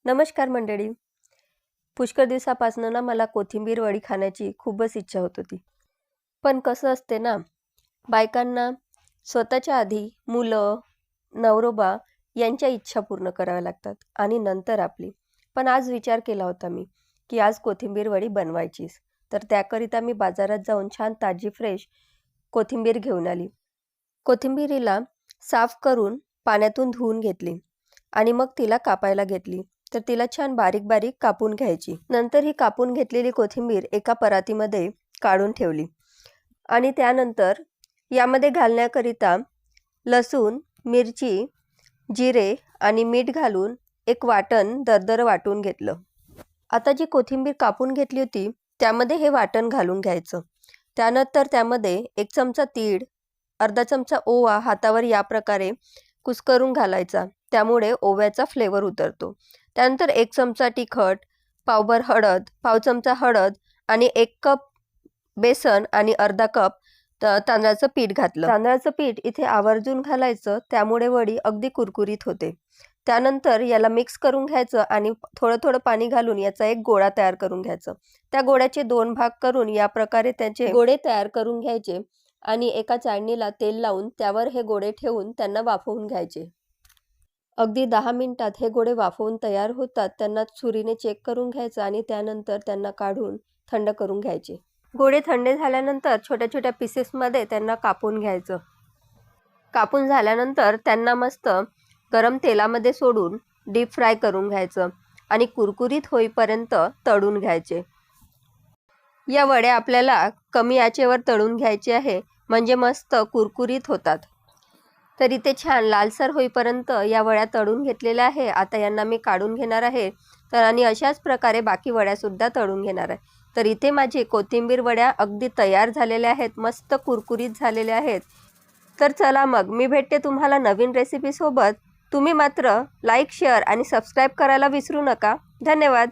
नमस्कार मंडळी. पुष्कळ दिवसापासून ना मला कोथिंबीर वडी खाण्याची खूपच इच्छा होत होती. पण कसं असते ना, बायकांना स्वतःच्या आधी मुलं, नवरोबा यांच्या इच्छा पूर्ण कराव्या लागतात आणि नंतर आपली. पण आज विचार केला होता मी, की आज कोथिंबीर वडी बनवायचीच. तर त्याकरिता मी बाजारात जाऊन छान ताजी फ्रेश कोथिंबीर घेऊन आली. कोथिंबीरीला साफ करून पाण्यातून धुवून घेतली आणि मग तिला कापायला घेतली. तर तिला छान बारीक बारीक कापून घ्यायची. नंतर ही कापून घेतलेली कोथिंबीर एका परातीमध्ये काढून ठेवली आणि त्यानंतर यामध्ये घालण्याकरिता लसूण, मिरची, जिरे आणि मीठ घालून एक वाटण दरदर वाटून घेतलं. आता जी कोथिंबीर कापून घेतली होती त्यामध्ये हे वाटण घालून घ्यायचं. त्यानंतर त्यामध्ये 1 चमचा तीळ, अर्धा चमचा ओवा हातावर या प्रकारे कुस्करून घालायचा. त्यामुळे ओव्याचा फ्लेवर उतरतो. त्यानंतर 1 चमचा तिखट, पावभर हळद, पाव चमचा हळद आणि 1 कप बेसन आणि अर्धा कप तांदळाचं पीठ घातलं. तांदळाचं पीठ इथे आवर्जून घालायचं, त्यामुळे वडी अगदी कुरकुरीत होते. त्यानंतर याला मिक्स करून घ्यायचं आणि थोडं थोडं पाणी घालून याचा एक गोळा तयार करून घ्यायचं. त्या गोळ्याचे 2 भाग करून या प्रकारे त्याचे गोळे तयार करून घ्यायचे आणि एका चाळणीला तेल लावून त्यावर हे गोळे ठेवून त्यांना वाफवून घ्यायचे. अगदी 10 मिनिटात हे गोळे वाफवून तयार होतात. त्यांना छुरीने चेक करून घ्यायचं आणि त्यानंतर त्यांना काढून थंड करून घ्यायचे. गोळे थंड झाल्यानंतर छोट्या छोट्या पीसेसमध्ये त्यांना कापून घ्यायचं. कापून झाल्यानंतर त्यांना मस्त गरम तेलामध्ये सोडून डीप फ्राय करून घ्यायचं आणि कुरकुरीत होईपर्यंत तळून घ्यायचे. या वड्या आपल्याला कमी आचेवर तळून घ्यायचे आहे, म्हणजे मस्त कुरकुरीत होतात. तर इथे छान लालसर होईपर्यंत या वड्या तळून घेतलेल्या आहे. आता यांना मी काढून घेणार आहे. तर आणि अशाच प्रकारे बाकी वड्यासुद्धा तळून घेणार आहे. तर इथे माझी कोथिंबीर वड्या अगदी तयार झालेल्या आहेत, मस्त कुरकुरीत झालेल्या आहेत. तर चला मग मी भेटते तुम्हाला नवीन रेसिपीसोबत. तुम्ही मात्र लाईक, शेअर आणि सबस्क्राईब करायला विसरू नका. धन्यवाद.